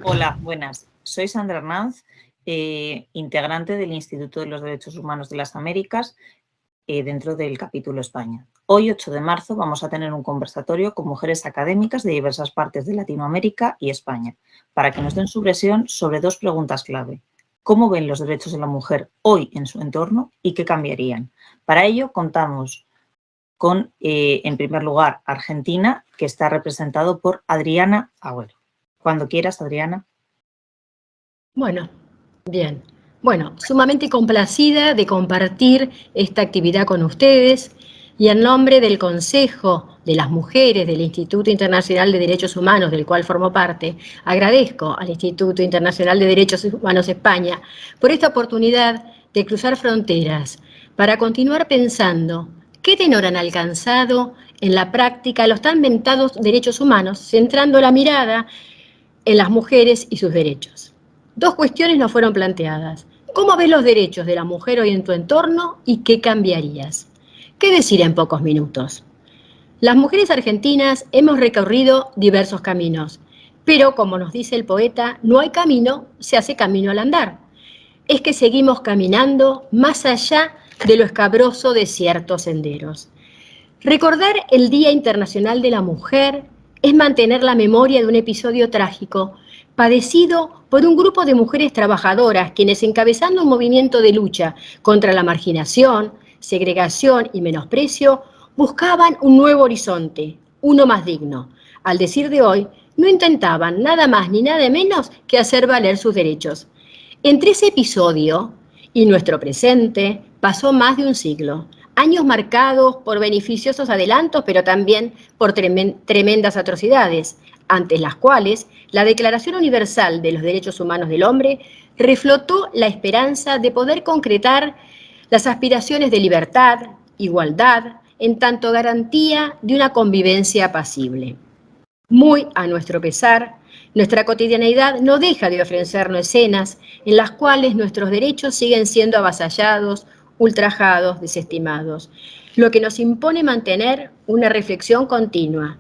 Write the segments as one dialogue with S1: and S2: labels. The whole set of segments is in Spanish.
S1: Hola, buenas. Soy Sandra Hernández, integrante del Instituto de los Derechos Humanos de las Américas, dentro del capítulo España. Hoy, 8 de marzo, vamos a tener un conversatorio con mujeres académicas de diversas partes de Latinoamérica y España, para que nos den su versión sobre dos preguntas clave. ¿Cómo ven los derechos de la mujer hoy en su entorno y qué cambiarían? Para ello, contamos con, en primer lugar, Argentina, que está representado por Adriana Agüero. Cuando quieras, Adriana.
S2: Bueno, bien. Bueno, sumamente complacida de compartir esta actividad con ustedes y en nombre del Consejo de las Mujeres del Instituto Internacional de Derechos Humanos, del cual formo parte, agradezco al Instituto Internacional de Derechos Humanos España por esta oportunidad de cruzar fronteras para continuar pensando qué tenor han alcanzado en la práctica los tan mentados derechos humanos, centrando la mirada en las mujeres y sus derechos. Dos cuestiones nos fueron planteadas. ¿Cómo ves los derechos de la mujer hoy en tu entorno y qué cambiarías? ¿Qué decir en pocos minutos? Las mujeres argentinas hemos recorrido diversos caminos, pero como nos dice el poeta, no hay camino, se hace camino al andar. Es que seguimos caminando más allá de lo escabroso de ciertos senderos. Recordar el Día Internacional de la Mujer es mantener la memoria de un episodio trágico padecido por un grupo de mujeres trabajadoras quienes, encabezando un movimiento de lucha contra la marginación, segregación y menosprecio, buscaban un nuevo horizonte, uno más digno. Al decir de hoy, no intentaban nada más ni nada menos que hacer valer sus derechos. Entre ese episodio y nuestro presente pasó más de un siglo, años marcados por beneficiosos adelantos, pero también por tremendas atrocidades, ante las cuales la Declaración Universal de los Derechos Humanos del Hombre reflotó la esperanza de poder concretar las aspiraciones de libertad, igualdad, en tanto garantía de una convivencia apacible. Muy a nuestro pesar, nuestra cotidianeidad no deja de ofrecernos escenas en las cuales nuestros derechos siguen siendo avasallados, ultrajados, desestimados, lo que nos impone mantener una reflexión continua.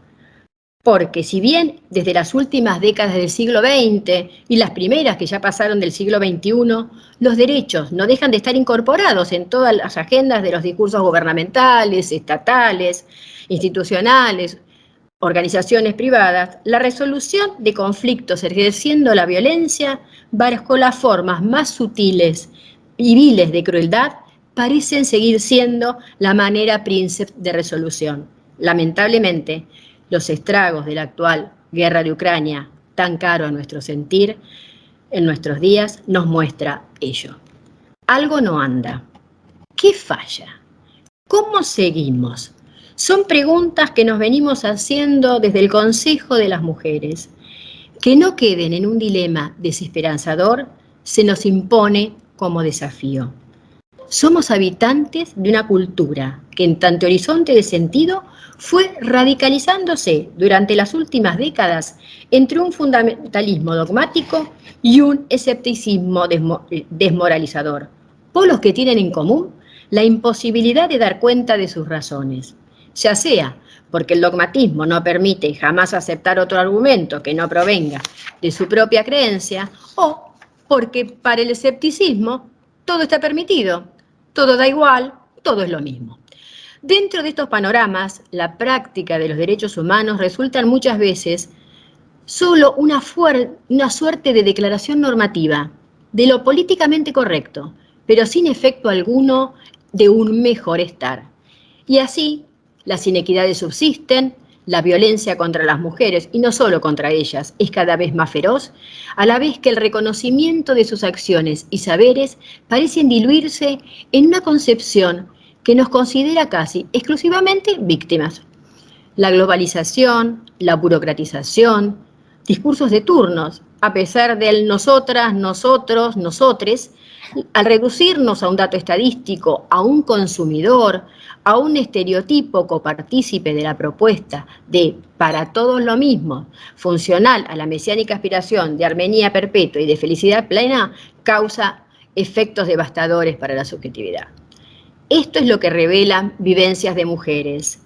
S2: Porque si bien desde las últimas décadas del siglo XX y las primeras que ya pasaron del siglo XXI, los derechos no dejan de estar incorporados en todas las agendas de los discursos gubernamentales, estatales, institucionales, organizaciones privadas, la resolución de conflictos ejerciendo la violencia bajo las formas más sutiles y viles de crueldad parecen seguir siendo la manera príncipe de resolución. Lamentablemente, los estragos de la actual guerra de Ucrania, tan caro a nuestro sentir, en nuestros días nos muestra ello. Algo no anda. ¿Qué falla? ¿Cómo seguimos? Son preguntas que nos venimos haciendo desde el Consejo de las Mujeres. Que no queden en un dilema desesperanzador se nos impone como desafío. Somos habitantes de una cultura que en tanto horizonte de sentido fue radicalizándose durante las últimas décadas entre un fundamentalismo dogmático y un escepticismo desmoralizador, polos que tienen en común la imposibilidad de dar cuenta de sus razones, ya sea porque el dogmatismo no permite jamás aceptar otro argumento que no provenga de su propia creencia, o porque para el escepticismo todo está permitido, todo da igual, todo es lo mismo. Dentro de estos panoramas, la práctica de los derechos humanos resulta muchas veces solo una suerte de declaración normativa de lo políticamente correcto, pero sin efecto alguno de un mejor estar. Y así, las inequidades subsisten, la violencia contra las mujeres, y no solo contra ellas, es cada vez más feroz, a la vez que el reconocimiento de sus acciones y saberes parecen diluirse en una concepción que nos considera casi exclusivamente víctimas. La globalización, la burocratización, discursos de turnos, a pesar del nosotras, nosotros, nosotres, al reducirnos a un dato estadístico, a un consumidor, a un estereotipo copartícipe de la propuesta de para todos lo mismo, funcional a la mesiánica aspiración de armonía perpetua y de felicidad plena, causa efectos devastadores para la subjetividad. Esto es lo que revelan vivencias de mujeres.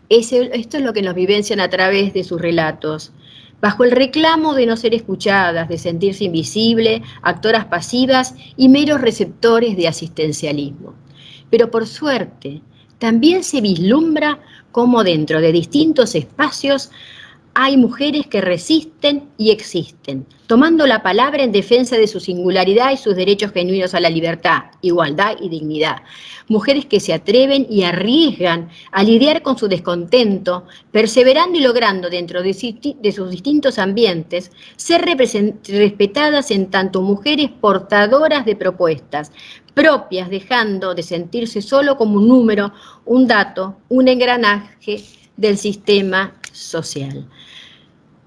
S2: Esto es lo que nos vivencian a través de sus relatos. bajo el reclamo de no ser escuchadas, de sentirse invisible, actoras pasivas y meros receptores de asistencialismo. Pero por suerte, también se vislumbra cómo dentro de distintos espacios hay mujeres que resisten y existen, tomando la palabra en defensa de su singularidad y sus derechos genuinos a la libertad, igualdad y dignidad. Mujeres que se atreven y arriesgan a lidiar con su descontento, perseverando y logrando dentro de sus distintos ambientes ser respetadas en tanto mujeres portadoras de propuestas propias, dejando de sentirse solo como un número, un dato, un engranaje del sistema social.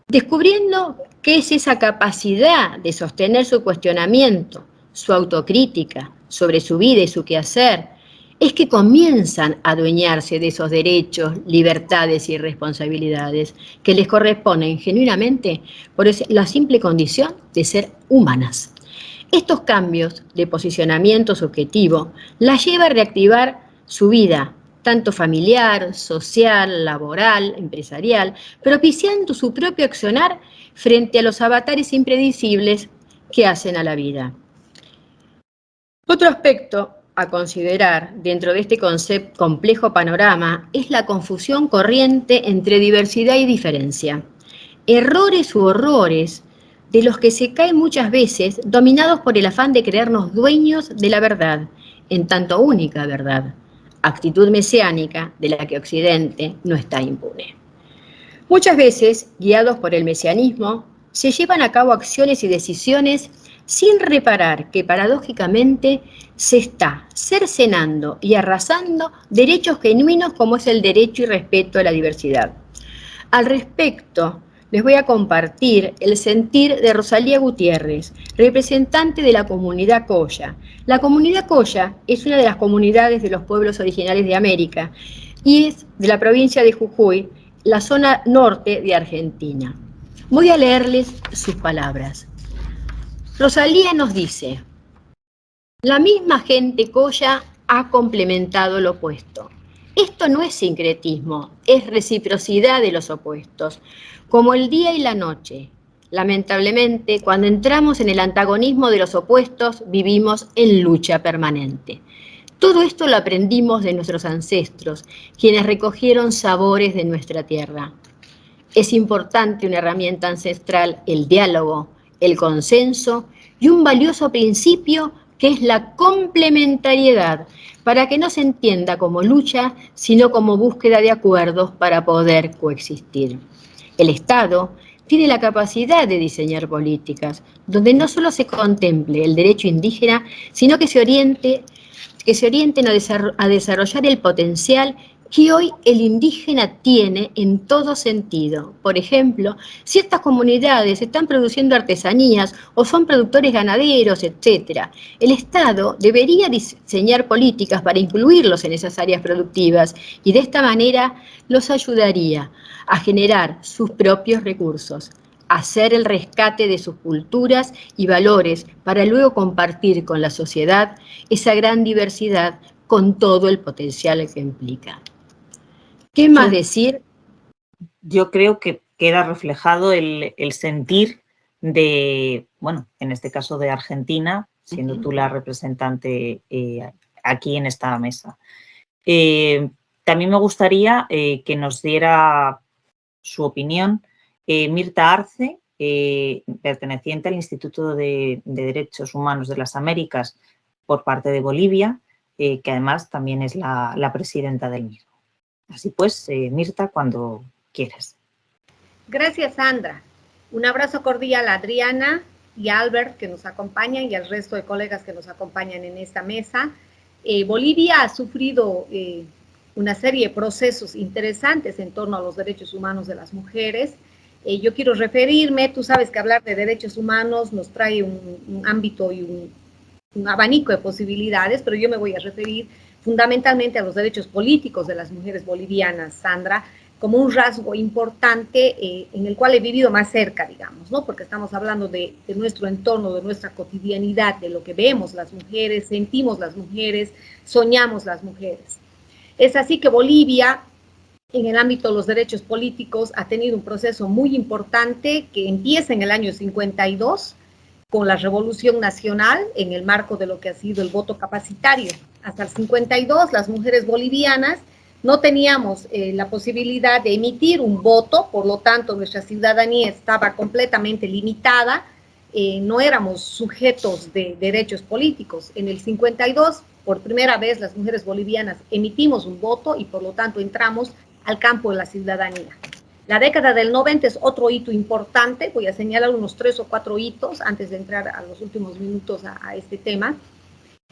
S2: Descubriendo qué es esa capacidad de sostener su cuestionamiento, su autocrítica sobre su vida y su quehacer, es que comienzan a adueñarse de esos derechos, libertades y responsabilidades que les corresponden genuinamente por la simple condición de ser humanas. Estos cambios de posicionamiento subjetivo las lleva a reactivar su vida, tanto familiar, social, laboral, empresarial, propiciando su propio accionar frente a los avatares impredecibles que hacen a la vida. Otro aspecto a considerar dentro de este complejo panorama es la confusión corriente entre diversidad y diferencia. Errores u horrores de los que se caen muchas veces dominados por el afán de creernos dueños de la verdad, en tanto única verdad, actitud mesiánica de la que Occidente no está impune. Muchas veces, guiados por el mesianismo, se llevan a cabo acciones y decisiones sin reparar que paradójicamente se está cercenando y arrasando derechos genuinos como es el derecho y respeto a la diversidad. Al respecto, les voy a compartir el sentir de Rosalía Gutiérrez, representante de la comunidad Colla. La comunidad Colla es una de las comunidades de los pueblos originarios de América y es de la provincia de Jujuy, la zona norte de Argentina. Voy a leerles sus palabras. Rosalía nos dice: la misma gente Colla ha complementado lo opuesto. Esto no es sincretismo, es reciprocidad de los opuestos, como el día y la noche. Lamentablemente, cuando entramos en el antagonismo de los opuestos, vivimos en lucha permanente. Todo esto lo aprendimos de nuestros ancestros, quienes recogieron sabores de nuestra tierra. Es importante una herramienta ancestral, el diálogo, el consenso y un valioso principio que es la complementariedad, para que no se entienda como lucha, sino como búsqueda de acuerdos para poder coexistir. El Estado tiene la capacidad de diseñar políticas donde no solo se contemple el derecho indígena, sino que se orienten a desarrollar el potencial que hoy el indígena tiene en todo sentido. Por ejemplo, ciertas comunidades están produciendo artesanías o son productores ganaderos, etc. El Estado debería diseñar políticas para incluirlos en esas áreas productivas y de esta manera los ayudaría a generar sus propios recursos, hacer el rescate de sus culturas y valores para luego compartir con la sociedad esa gran diversidad con todo el potencial que implica. ¿Qué más decir?
S1: Yo creo que queda reflejado el sentir de, bueno, en este caso de Argentina, siendo tú la representante aquí en esta mesa. También me gustaría que nos diera su opinión Mirta Arce, perteneciente al Instituto de Derechos Humanos de las Américas por parte de Bolivia, que además también es la presidenta del mismo. Así pues, Mirta, cuando quieras.
S3: Gracias, Sandra. Un abrazo cordial a Adriana y a Albert, que nos acompañan, y al resto de colegas que nos acompañan en esta mesa. Bolivia ha sufrido una serie de procesos interesantes en torno a los derechos humanos de las mujeres. Yo quiero referirme, tú sabes que hablar de derechos humanos nos trae un ámbito y un abanico de posibilidades, pero yo me voy a referir fundamentalmente a los derechos políticos de las mujeres bolivianas, Sandra, como un rasgo importante en el cual he vivido más cerca, digamos, ¿no? Porque estamos hablando de nuestro entorno, de nuestra cotidianidad, de lo que vemos las mujeres, sentimos las mujeres, soñamos las mujeres. Es así que Bolivia en el ámbito de los derechos políticos ha tenido un proceso muy importante que empieza en el año 52 con la Revolución Nacional en el marco de lo que ha sido el voto capacitario. Hasta el 52 las mujeres bolivianas no teníamos la posibilidad de emitir un voto, por lo tanto nuestra ciudadanía estaba completamente limitada, no éramos sujetos de derechos políticos. En el 52, por primera vez las mujeres bolivianas emitimos un voto y por lo tanto entramos al campo de la ciudadanía. La década del 90 es otro hito importante, voy a señalar unos 3 o 4 hitos antes de entrar a los últimos minutos a este tema.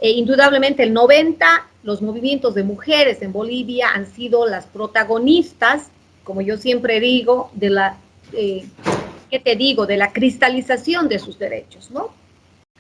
S3: Indudablemente el 90, los movimientos de mujeres en Bolivia han sido las protagonistas, como yo siempre digo, de la, de la cristalización de sus derechos, ¿no?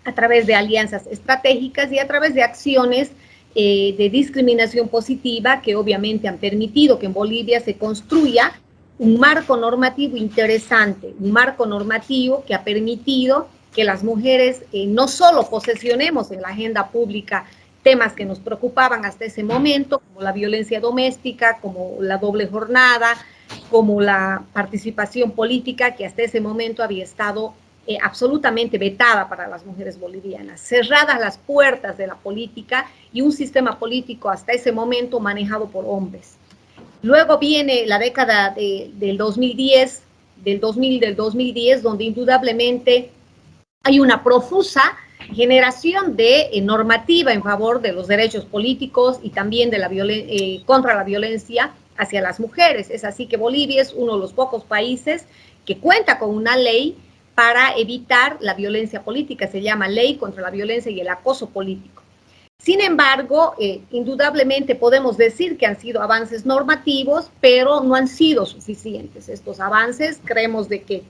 S3: A través de alianzas estratégicas y a través de acciones de discriminación positiva que obviamente han permitido que en Bolivia se construya un marco normativo interesante, un marco normativo que ha permitido que las mujeres no solo posesionemos en la agenda pública temas que nos preocupaban hasta ese momento, como la violencia doméstica, como la doble jornada, como la participación política que hasta ese momento había estado absolutamente vetada para las mujeres bolivianas, cerradas las puertas de la política y un sistema político hasta ese momento manejado por hombres. Luego viene la década del 2010, del 2010, donde indudablemente hay una profusa generación de normativa en favor de los derechos políticos y también de contra la violencia hacia las mujeres. Es así que Bolivia es uno de los pocos países que cuenta con una ley para evitar la violencia política, se llama Ley contra la Violencia y el Acoso Político. Sin embargo, indudablemente podemos decir que han sido avances normativos, pero no han sido suficientes. Estos avances creemos de que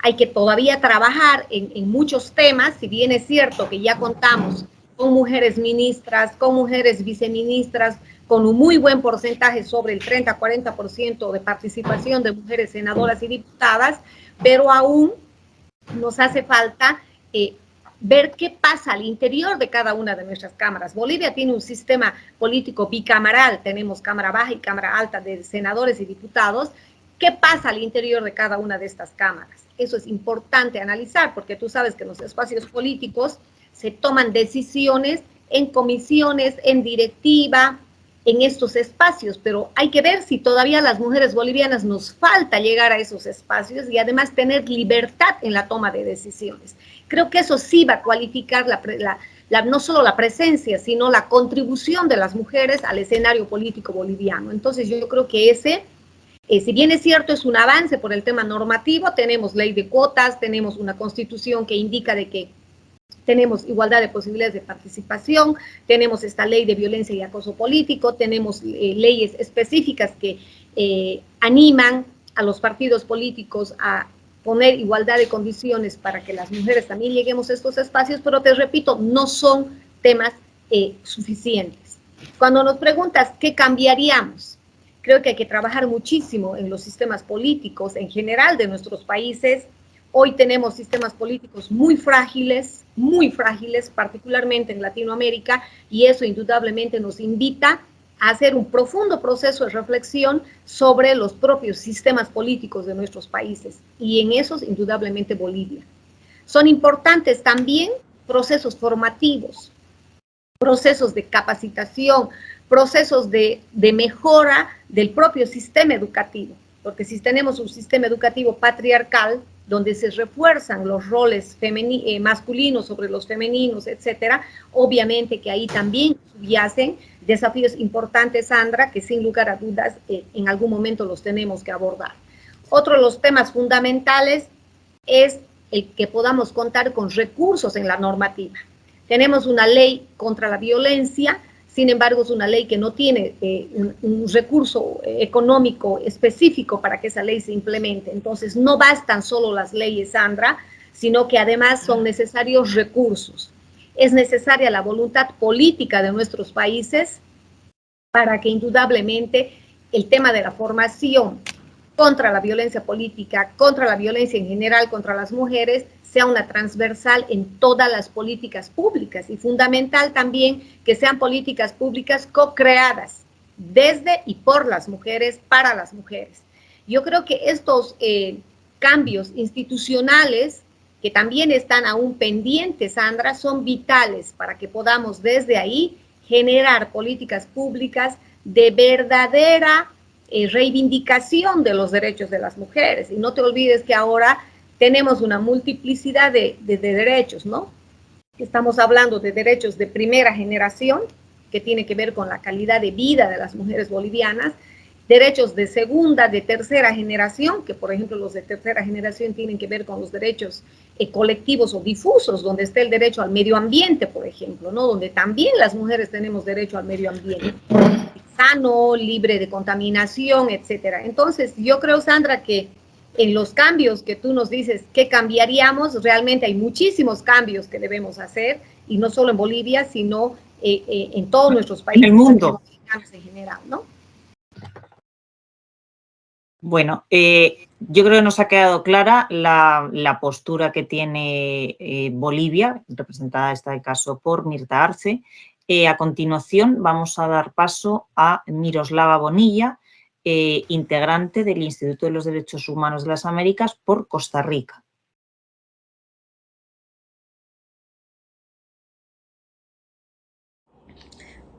S3: hay que todavía trabajar en muchos temas, si bien es cierto que ya contamos con mujeres ministras, con mujeres viceministras, con un muy buen porcentaje, sobre el 30-40% de participación de mujeres senadoras y diputadas, pero aún nos hace falta ver qué pasa al interior de cada una de nuestras cámaras. Bolivia tiene un sistema político bicameral, tenemos Cámara Baja y Cámara Alta de senadores y diputados. ¿Qué pasa al interior de cada una de estas cámaras? Eso es importante analizar, porque tú sabes que en los espacios políticos se toman decisiones en comisiones, en directiva, en estos espacios, pero hay que ver si todavía a las mujeres bolivianas nos falta llegar a esos espacios y además tener libertad en la toma de decisiones. Creo que eso sí va a cualificar no solo la presencia, sino la contribución de las mujeres al escenario político boliviano. Entonces yo creo que ese, si bien es cierto, es un avance por el tema normativo, tenemos ley de cuotas, tenemos una constitución que indica de que tenemos igualdad de posibilidades de participación, tenemos esta ley de violencia y acoso político, tenemos leyes específicas que animan a los partidos políticos a poner igualdad de condiciones para que las mujeres también lleguemos a estos espacios, pero te repito, no son temas suficientes. Cuando nos preguntas qué cambiaríamos, creo que hay que trabajar muchísimo en los sistemas políticos en general de nuestros países. Hoy tenemos sistemas políticos muy frágiles, particularmente en Latinoamérica, y eso indudablemente nos invita a hacer un profundo proceso de reflexión sobre los propios sistemas políticos de nuestros países, y en esos indudablemente Bolivia. Son importantes también procesos formativos, procesos de capacitación, procesos de mejora del propio sistema educativo, porque si tenemos un sistema educativo patriarcal, donde se refuerzan los roles masculinos sobre los femeninos, etcétera, obviamente que ahí también subyacen desafíos importantes, Sandra, que sin lugar a dudas en algún momento los tenemos que abordar. Otro de los temas fundamentales es el que podamos contar con recursos en la normativa. Tenemos una ley contra la violencia, sin embargo es una ley que no tiene un recurso económico específico para que esa ley se implemente. Entonces no bastan solo las leyes, Sandra, sino que además son necesarios recursos. Es necesaria la voluntad política de nuestros países para que indudablemente el tema de la formación contra la violencia política, contra la violencia en general, contra las mujeres, sea una transversal en todas las políticas públicas, y fundamental también que sean políticas públicas co-creadas desde y por las mujeres, para las mujeres. Yo creo que estos cambios institucionales, que también están aún pendientes, Sandra, son vitales para que podamos desde ahí generar políticas públicas de verdadera reivindicación de los derechos de las mujeres. Y no te olvides que ahora tenemos una multiplicidad de derechos, ¿no? Estamos hablando de derechos de primera generación, que tiene que ver con la calidad de vida de las mujeres bolivianas, derechos de segunda, de tercera generación, que por ejemplo los de tercera generación tienen que ver con los derechos colectivos o difusos, donde está el derecho al medio ambiente, por ejemplo, ¿no? Donde también las mujeres tenemos derecho al medio ambiente sano, libre de contaminación, etcétera. Entonces, yo creo, Sandra, que en los cambios que tú nos dices que cambiaríamos, realmente hay muchísimos cambios que debemos hacer, y no solo en Bolivia, sino en todos nuestros países.
S1: En el mundo.
S3: En general, ¿no?
S1: Bueno, yo creo que nos ha quedado clara la postura que tiene Bolivia, representada en este caso por Mirta Arce. A continuación vamos a dar paso a Miroslava Bonilla, integrante del Instituto de los Derechos Humanos de las Américas por Costa Rica.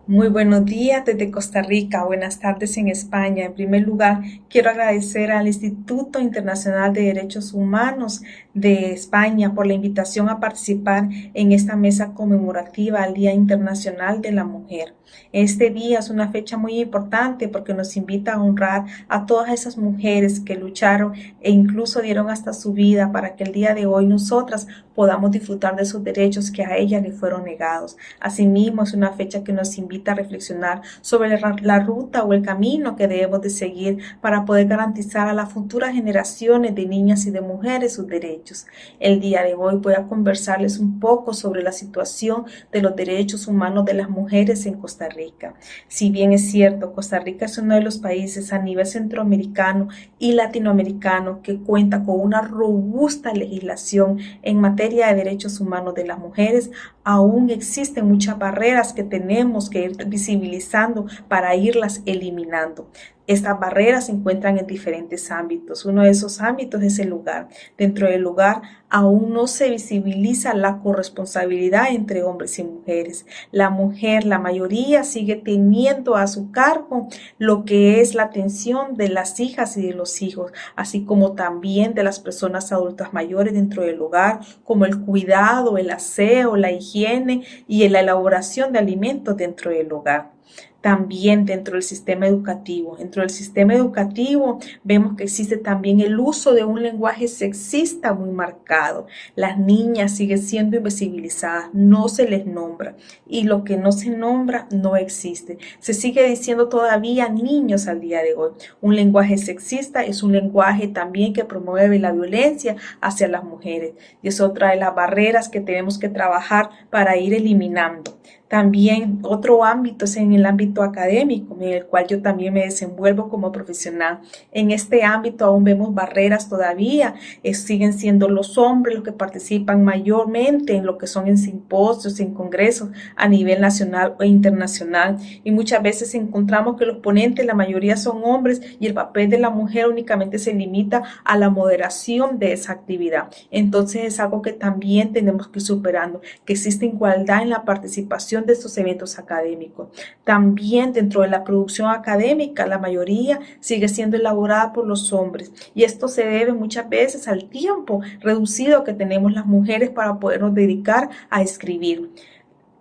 S4: Muy buenos días desde Costa Rica, buenas tardes en España. En primer lugar, quiero agradecer al Instituto Internacional de Derechos Humanos de España por la invitación a participar en esta mesa conmemorativa al Día Internacional de la Mujer. Este día es una fecha muy importante porque nos invita a honrar a todas esas mujeres que lucharon e incluso dieron hasta su vida para que el día de hoy nosotras podamos disfrutar de esos derechos que a ellas le fueron negados. Asimismo, es una fecha que nos invita a reflexionar sobre la ruta o el camino que debemos de seguir para poder garantizar a las futuras generaciones de niñas y de mujeres sus derechos. El día de hoy voy a conversarles un poco sobre la situación de los derechos humanos de las mujeres en Costa Rica. Si bien es cierto, Costa Rica es uno de los países a nivel centroamericano y latinoamericano que cuenta con una robusta legislación en materia de derechos humanos de las mujeres, aún existen muchas barreras que tenemos que ir visibilizando para irlas eliminando. Estas barreras se encuentran en diferentes ámbitos. Uno de esos ámbitos es el hogar. Dentro del hogar aún no se visibiliza la corresponsabilidad entre hombres y mujeres. La mujer, la mayoría, sigue teniendo a su cargo lo que es la atención de las hijas y de los hijos, así como también de las personas adultas mayores dentro del hogar, como el cuidado, el aseo, la higiene y la elaboración de alimentos dentro del hogar. También dentro del sistema educativo. Dentro del sistema educativo vemos que existe también el uso de un lenguaje sexista muy marcado. Las niñas siguen siendo invisibilizadas, no se les nombra, y lo que no se nombra no existe. Se sigue diciendo todavía niños al día de hoy. Un lenguaje sexista es un lenguaje también que promueve la violencia hacia las mujeres, y es otra de las barreras que tenemos que trabajar para ir eliminando. También otro ámbito es en el ámbito académico, en el cual yo también me desenvuelvo como profesional. En este ámbito aún vemos barreras todavía, siguen siendo los hombres los que participan mayormente en lo que son en simposios, en congresos a nivel nacional e internacional, y muchas veces encontramos que los ponentes, la mayoría son hombres, y el papel de la mujer únicamente se limita a la moderación de esa actividad. Entonces es algo que también tenemos que ir superando, que existe igualdad en la participación de estos eventos académicos. También dentro de la producción académica, la mayoría sigue siendo elaborada por los hombres, y esto se debe muchas veces al tiempo reducido que tenemos las mujeres para podernos dedicar a escribir.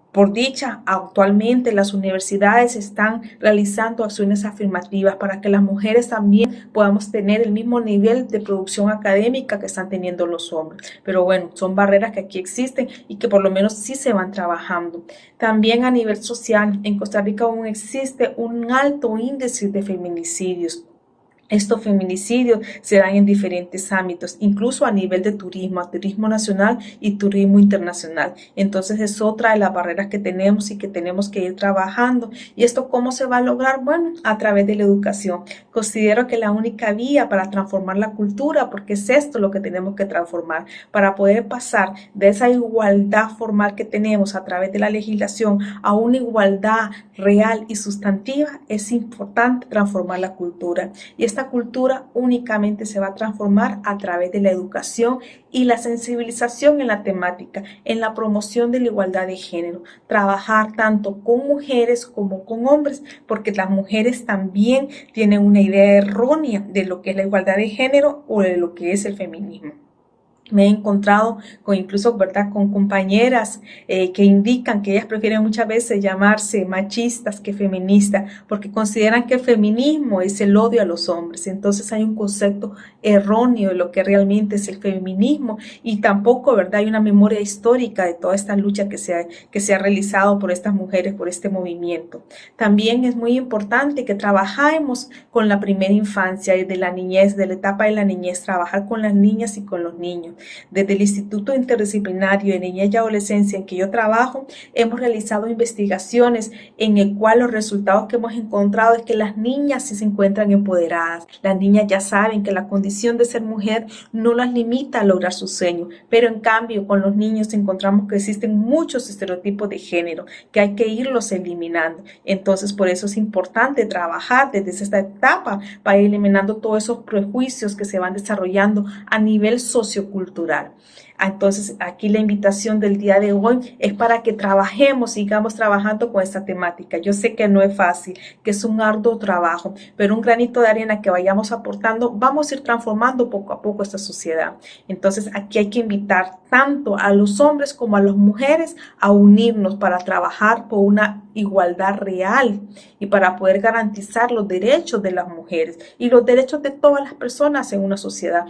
S4: Por dicha, actualmente las universidades están realizando acciones afirmativas para que las mujeres también podamos tener el mismo nivel de producción académica que están teniendo los hombres. Pero bueno, son barreras que aquí existen y que por lo menos sí se van trabajando. También a nivel social, en Costa Rica aún existe un alto índice de feminicidios. Estos feminicidios se dan en diferentes ámbitos, incluso a nivel de turismo nacional y turismo internacional. Entonces es otra de las barreras que tenemos y que tenemos que ir trabajando. ¿Y esto cómo se va a lograr? Bueno, a través de la educación. Considero que la única vía para transformar la cultura, porque es esto lo que tenemos que transformar, para poder pasar de esa igualdad formal que tenemos a través de la legislación a una igualdad real y sustantiva, es importante transformar la cultura. Y esta cultura únicamente se va a transformar a través de la educación y la sensibilización en la temática, en la promoción de la igualdad de género. Trabajar tanto con mujeres como con hombres, porque las mujeres también tienen una idea errónea de lo que es la igualdad de género o de lo que es el feminismo. Me he encontrado con incluso, ¿verdad?, con compañeras que indican que ellas prefieren muchas veces llamarse machistas que feministas, porque consideran que el feminismo es el odio a los hombres. Entonces hay un concepto erróneo de lo que realmente es el feminismo, y tampoco, ¿verdad?, hay una memoria histórica de toda esta lucha que se ha realizado por estas mujeres, por este movimiento. También es muy importante que trabajemos con la primera infancia, desde la niñez, de la etapa de la niñez, trabajar con las niñas y con los niños. Desde el Instituto Interdisciplinario de Niñez y Adolescencia en que yo trabajo, hemos realizado investigaciones en el cual los resultados que hemos encontrado es que las niñas sí se encuentran empoderadas. Las niñas ya saben que la condición de ser mujer no las limita a lograr sus sueños, pero en cambio con los niños encontramos que existen muchos estereotipos de género que hay que irlos eliminando. Entonces por eso es importante trabajar desde esta etapa para ir eliminando todos esos prejuicios que se van desarrollando a nivel sociocultural. Entonces aquí la invitación del día de hoy es para que trabajemos, sigamos trabajando con esta temática. Yo sé que no es fácil, que es un arduo trabajo, pero un granito de arena que vayamos aportando, vamos a ir transformando poco a poco esta sociedad. Entonces aquí hay que invitar tanto a los hombres como a las mujeres a unirnos para trabajar por una igualdad real y para poder garantizar los derechos de las mujeres y los derechos de todas las personas en una sociedad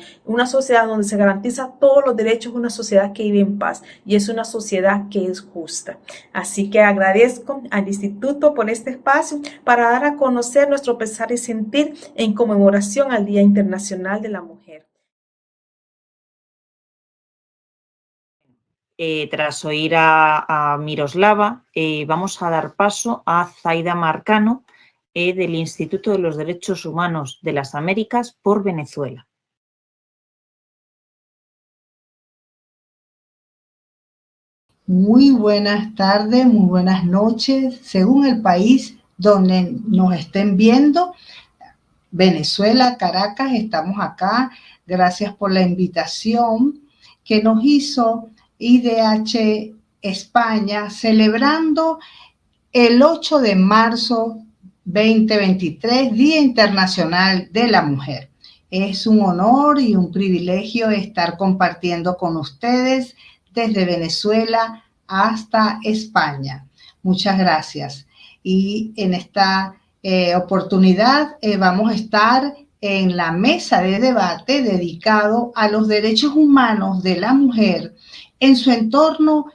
S4: donde se garantiza todos los derechos, una sociedad que vive en paz y es una sociedad que es justa. Así que agradezco al Instituto por este espacio para dar a conocer nuestro pensar y sentir en conmemoración al Día Internacional de la Mujer.
S1: Tras oír a Miroslava, vamos a dar paso a Zaida Marcano, del Instituto de los Derechos Humanos de las Américas por Venezuela.
S5: Muy buenas tardes, muy buenas noches, según el país donde nos estén viendo. Venezuela, Caracas, estamos acá. Gracias por la invitación que nos hizo IDH España, celebrando el 8 de marzo 2023, Día Internacional de la Mujer. Es un honor y un privilegio estar compartiendo con ustedes desde Venezuela hasta España. Muchas gracias. Y en esta oportunidad vamos a estar en la mesa de debate dedicado a los derechos humanos de la mujer en su entorno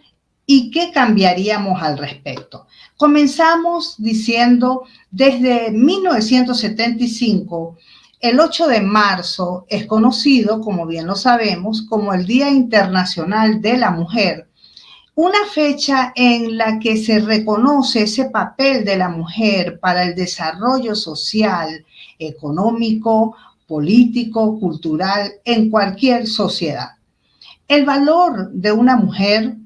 S5: y qué cambiaríamos al respecto. Comenzamos diciendo, desde 1975, el 8 de marzo es conocido, como bien lo sabemos, como el Día Internacional de la Mujer, una fecha en la que se reconoce ese papel de la mujer para el desarrollo social, económico, político, cultural, en cualquier sociedad. El valor de una mujer,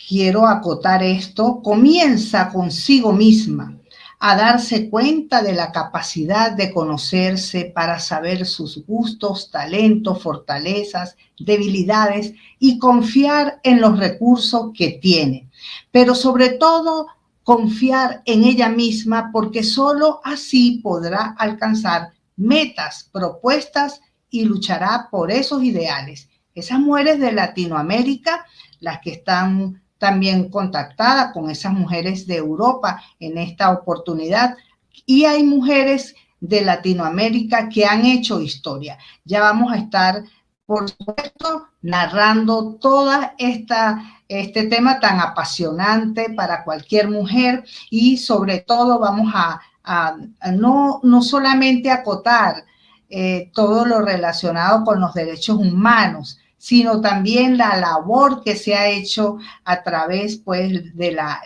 S5: quiero acotar esto, comienza consigo misma a darse cuenta de la capacidad de conocerse para saber sus gustos, talentos, fortalezas, debilidades y confiar en los recursos que tiene. Pero sobre todo, confiar en ella misma, porque solo así podrá alcanzar metas, propuestas y luchará por esos ideales. Esas mujeres de Latinoamérica, las que están también contactada con esas mujeres de Europa en esta oportunidad, y hay mujeres de Latinoamérica que han hecho historia. Ya vamos a estar, por supuesto, narrando todo este tema tan apasionante para cualquier mujer, y sobre todo vamos a no solamente acotar todo lo relacionado con los derechos humanos, sino también la labor que se ha hecho a través, pues, de la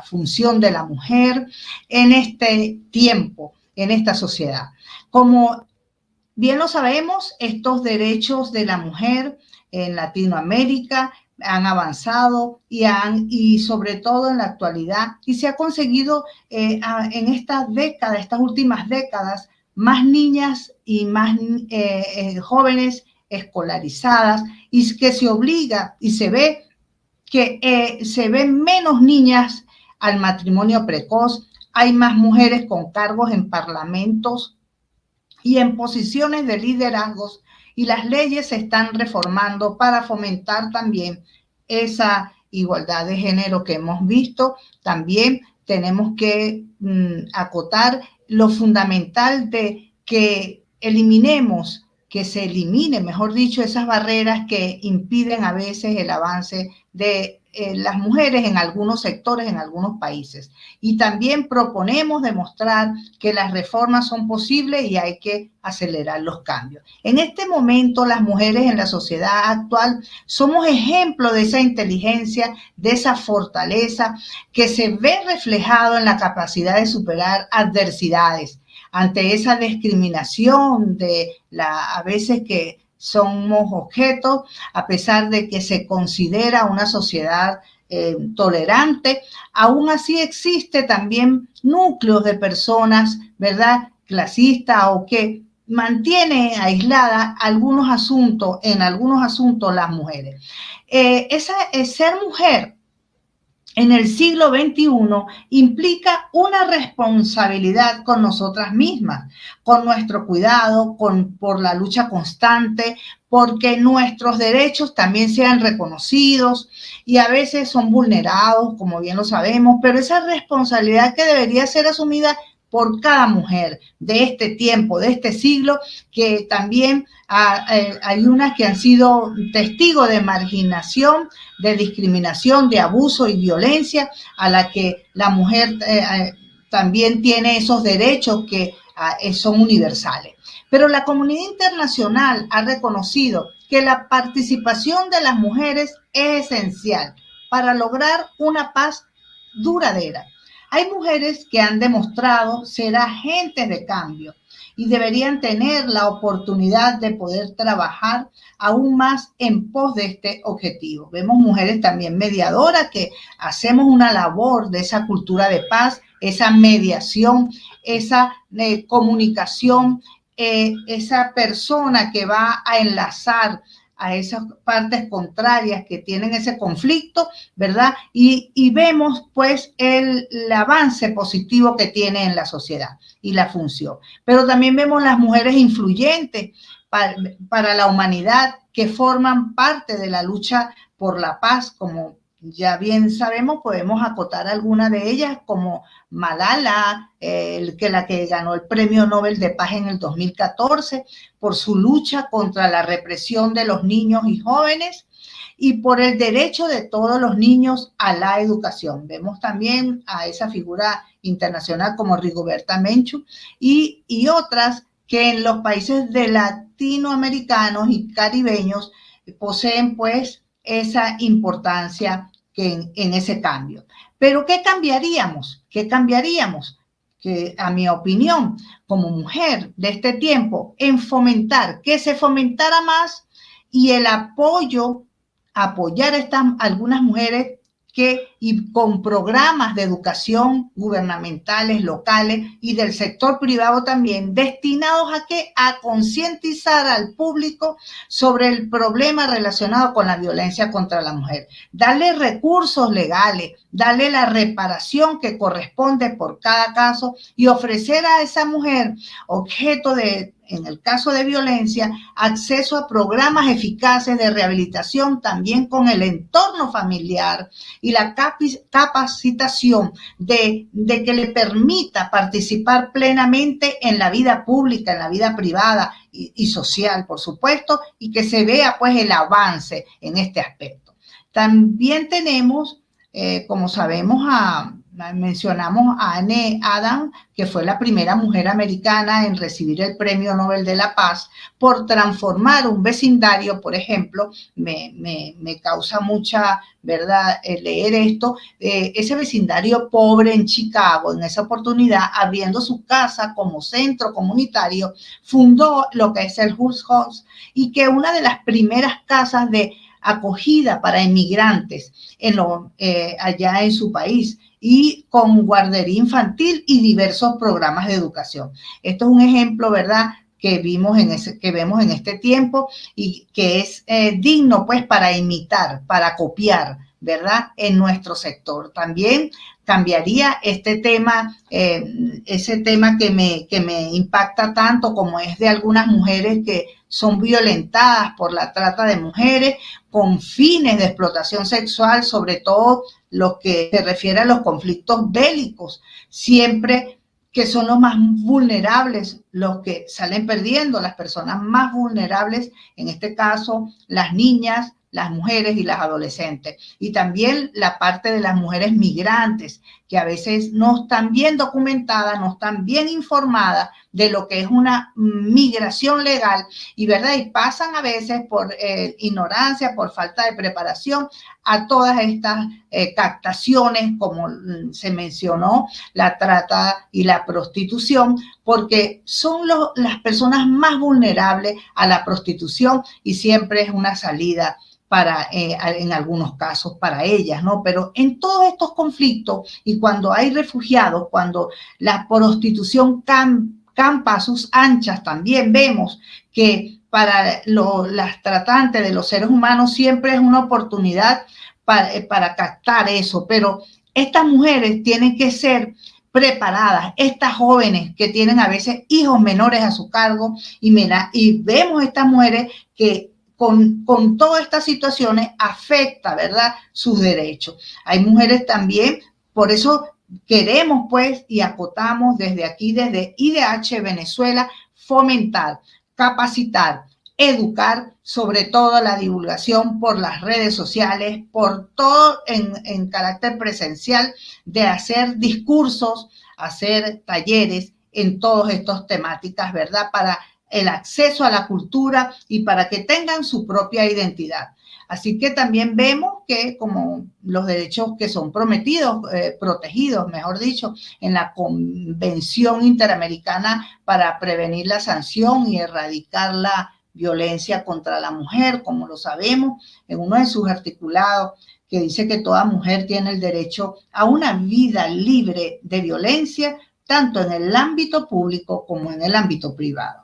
S5: función de la mujer en este tiempo, en esta sociedad. Como bien lo sabemos, estos derechos de la mujer en Latinoamérica han avanzado y sobre todo en la actualidad, y se ha conseguido en esta década, estas últimas décadas, más niñas y más jóvenes escolarizadas, y que se obliga y se ve que se ven menos niñas al matrimonio precoz, hay más mujeres con cargos en parlamentos y en posiciones de liderazgos, y las leyes se están reformando para fomentar también esa igualdad de género que hemos visto. También tenemos que acotar lo fundamental de que se eliminen, mejor dicho, esas barreras que impiden a veces el avance de las mujeres en algunos sectores, en algunos países. Y también proponemos demostrar que las reformas son posibles y hay que acelerar los cambios. En este momento, las mujeres en la sociedad actual somos ejemplo de esa inteligencia, de esa fortaleza que se ve reflejado en la capacidad de superar adversidades ante esa discriminación a veces que somos objetos, a pesar de que se considera una sociedad tolerante. Aún así existe también núcleos de personas, ¿verdad?, clasistas, o que mantienen aisladas en algunos asuntos las mujeres. Ser mujer en el siglo XXI implica una responsabilidad con nosotras mismas, con nuestro cuidado, por la lucha constante, porque nuestros derechos también sean reconocidos y a veces son vulnerados, como bien lo sabemos, pero esa responsabilidad que debería ser asumida por cada mujer de este tiempo, de este siglo, que también hay unas que han sido testigos de marginación, de discriminación, de abuso y violencia, a la que la mujer también tiene esos derechos que son universales. Pero la comunidad internacional ha reconocido que la participación de las mujeres es esencial para lograr una paz duradera. Hay mujeres que han demostrado ser agentes de cambio y deberían tener la oportunidad de poder trabajar aún más en pos de este objetivo. Vemos mujeres también mediadoras que hacemos una labor de esa cultura de paz, esa mediación, esa comunicación, esa persona que va a enlazar a esas partes contrarias que tienen ese conflicto, ¿verdad? Y vemos pues el avance positivo que tiene en la sociedad y la función. Pero también vemos las mujeres influyentes para la humanidad que forman parte de la lucha por la paz, como ya bien sabemos. Podemos acotar alguna de ellas, como Malala, la que ganó el Premio Nobel de Paz en el 2014 por su lucha contra la represión de los niños y jóvenes y por el derecho de todos los niños a la educación. Vemos también a esa figura internacional como Rigoberta Menchú y otras que en los países de latinoamericanos y caribeños poseen pues esa importancia en ese cambio. Pero ¿qué cambiaríamos? ¿Qué cambiaríamos? Que a mi opinión, como mujer de este tiempo, en fomentar, que se fomentara más y el apoyar a algunas mujeres y con programas de educación gubernamentales, locales y del sector privado también, destinados a concientizar al público sobre el problema relacionado con la violencia contra la mujer, darle recursos legales, darle la reparación que corresponde por cada caso y ofrecer a esa mujer objeto en el caso de violencia, acceso a programas eficaces de rehabilitación también con el entorno familiar y la capacitación de que le permita participar plenamente en la vida pública, en la vida privada y social, por supuesto, y que se vea pues el avance en este aspecto. También tenemos, como sabemos, mencionamos a Anne Adams, que fue la primera mujer americana en recibir el Premio Nobel de la Paz por transformar un vecindario, por ejemplo. Me causa mucha, ¿verdad?, leer esto. Ese vecindario pobre en Chicago, en esa oportunidad, abriendo su casa como centro comunitario, fundó lo que es el Hull House, y que una de las primeras casas de acogida para inmigrantes allá en su país, y con guardería infantil y diversos programas de educación. Esto es un ejemplo, ¿verdad?, que vemos en este tiempo, y que es digno, pues, para imitar, para copiar, ¿verdad?, en nuestro sector. También cambiaría este tema, ese tema que me impacta tanto, como es de algunas mujeres que son violentadas por la trata de mujeres con fines de explotación sexual, sobre todo lo que se refiere a los conflictos bélicos, siempre que son los más vulnerables los que salen perdiendo, las personas más vulnerables, en este caso las niñas, las mujeres y las adolescentes. Y también la parte de las mujeres migrantes, que a veces no están bien documentadas, no están bien informadas de lo que es una migración legal, y verdad, y pasan a veces por ignorancia, por falta de preparación, a todas estas captaciones, como se mencionó, la trata y la prostitución, porque son las personas más vulnerables a la prostitución, y siempre es una salida en algunos casos para ellas, ¿no? Pero en todos estos conflictos, y cuando hay refugiados, cuando la prostitución campa a sus anchas, también vemos que para las tratantes de los seres humanos siempre es una oportunidad para captar eso. Pero estas mujeres tienen que ser preparadas, estas jóvenes que tienen a veces hijos menores a su cargo, y vemos estas mujeres que con todas estas situaciones afecta, ¿verdad?, sus derechos. Hay mujeres también, por eso queremos, pues, y acotamos desde aquí, desde IDH Venezuela, fomentar, capacitar, educar, sobre todo la divulgación por las redes sociales, por todo en carácter presencial, de hacer discursos, hacer talleres en todas estas temáticas, ¿verdad?, para el acceso a la cultura y para que tengan su propia identidad. Así que también vemos que, como los derechos que son protegidos, mejor dicho, en la Convención Interamericana para prevenir la sanción y erradicar la violencia contra la mujer, como lo sabemos, en uno de sus articulados, que dice que toda mujer tiene el derecho a una vida libre de violencia, tanto en el ámbito público como en el ámbito privado.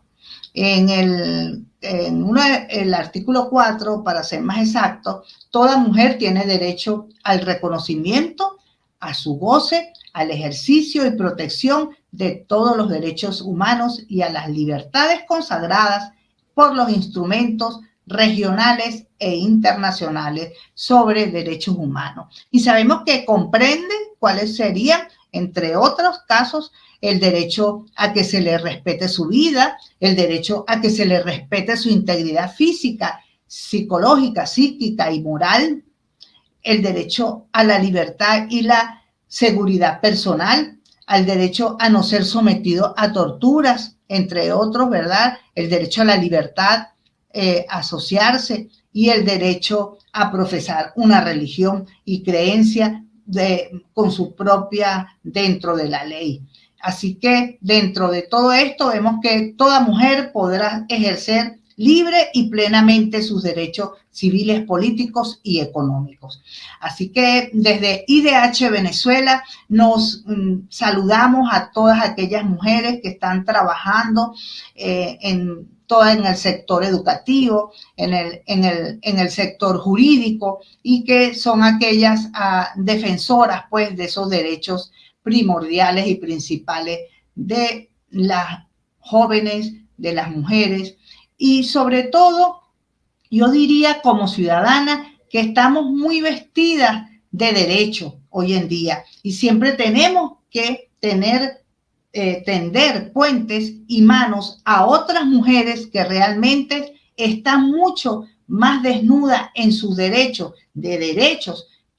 S5: En el artículo 4, para ser más exacto, toda mujer tiene derecho al reconocimiento, a su goce, al ejercicio y protección de todos los derechos humanos y a las libertades consagradas por los instrumentos regionales e internacionales sobre derechos humanos. Y sabemos que comprende cuáles serían, entre otros casos, el derecho a que se le respete su vida, el derecho a que se le respete su integridad física, psicológica, psíquica y moral, el derecho a la libertad y la seguridad personal, al derecho a no ser sometido a torturas, entre otros, ¿verdad? El derecho a la libertad, asociarse, y el derecho a profesar una religión y creencia con su propia dentro de la ley. Así que dentro de todo esto vemos que toda mujer podrá ejercer libre y plenamente sus derechos civiles, políticos y económicos. Así que desde IDH Venezuela nos saludamos a todas aquellas mujeres que están trabajando en el sector educativo, en el sector jurídico, y que son aquellas defensoras, pues, de esos derechos primordiales y principales de las jóvenes, de las mujeres, y sobre todo, yo diría como ciudadana, que estamos muy vestidas de derecho hoy en día, y siempre tenemos que tender puentes y manos a otras mujeres que realmente están mucho más desnudas en sus derechos,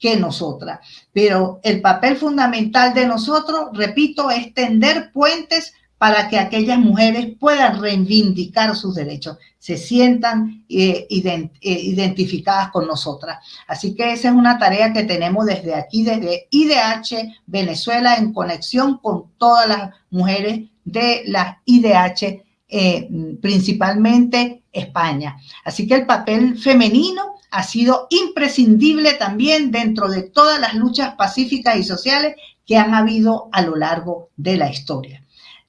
S5: que nosotras. Pero el papel fundamental de nosotros, repito, es tender puentes para que aquellas mujeres puedan reivindicar sus derechos, se sientan identificadas con nosotras. Así que esa es una tarea que tenemos desde aquí, desde IDH Venezuela, en conexión con todas las mujeres de las IDH, principalmente España. Así que el papel femenino ha sido imprescindible también dentro de todas las luchas pacíficas y sociales que han habido a lo largo de la historia.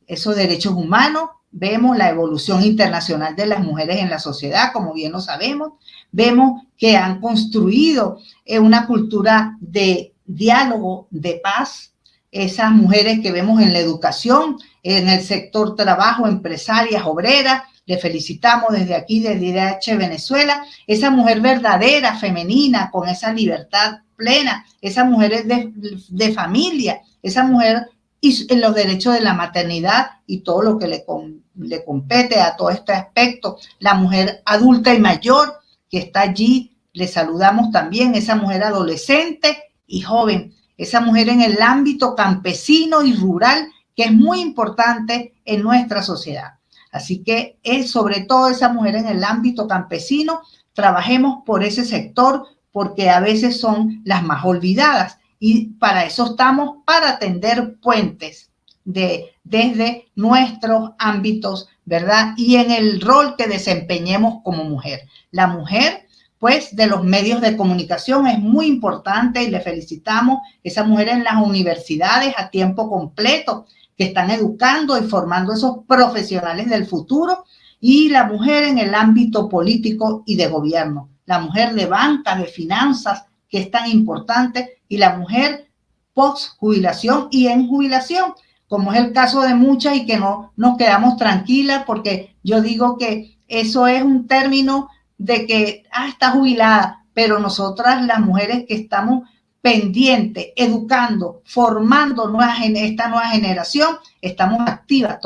S5: Esos derechos humanos, vemos la evolución internacional de las mujeres en la sociedad, como bien lo sabemos, vemos que han construido una cultura de diálogo, de paz. Esas mujeres que vemos en la educación, en el sector trabajo, empresarias, obreras, le felicitamos desde aquí, desde IDH Venezuela, esa mujer verdadera, femenina, con esa libertad plena, esa mujer de familia, esa mujer y en los derechos de la maternidad y todo lo que le compete a todo este aspecto. La mujer adulta y mayor que está allí, le saludamos también, esa mujer adolescente y joven, esa mujer en el ámbito campesino y rural, que es muy importante en nuestra sociedad. Así que es sobre todo esa mujer en el ámbito campesino, trabajemos por ese sector porque a veces son las más olvidadas. Y para eso estamos, para tender puentes desde nuestros ámbitos, ¿verdad? Y en el rol que desempeñemos como mujer. La mujer, pues, de los medios de comunicación es muy importante y le felicitamos. Esa mujer en las universidades a tiempo completo que están educando y formando esos profesionales del futuro. Y la mujer en el ámbito político y de gobierno. La mujer de banca, de finanzas, que es tan importante, y la mujer post jubilación y en jubilación, como es el caso de muchas y que no nos quedamos tranquilas, porque yo digo que eso es un término de que está jubilada, pero nosotras las mujeres que estamos pendientes, educando, formando esta nueva generación, estamos activas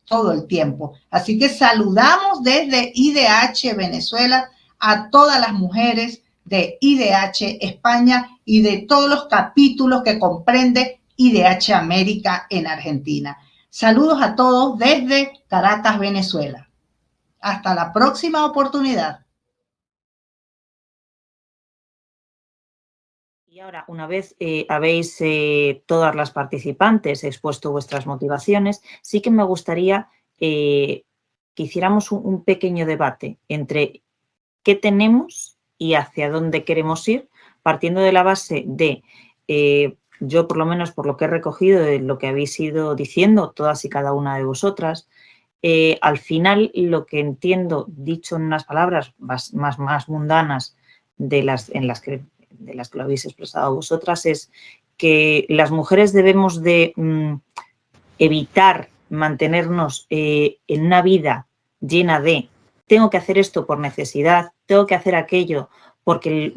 S5: todo el tiempo. Así que saludamos desde IDH Venezuela a todas las mujeres de IDH España y de todos los capítulos que comprende IDH América en Argentina. Saludos a todos desde Caracas, Venezuela. Hasta la próxima oportunidad.
S1: Y ahora, una vez habéis todas las participantes expuesto vuestras motivaciones, sí que me gustaría que hiciéramos un pequeño debate entre qué tenemos y hacia dónde queremos ir, partiendo de la base de, yo por lo menos por lo que he recogido de lo que habéis ido diciendo, todas y cada una de vosotras, al final lo que entiendo, dicho en unas palabras más mundanas de las que lo habéis expresado vosotras, es que las mujeres debemos de evitar mantenernos en una vida llena de tengo que hacer esto por necesidad, tengo que hacer aquello porque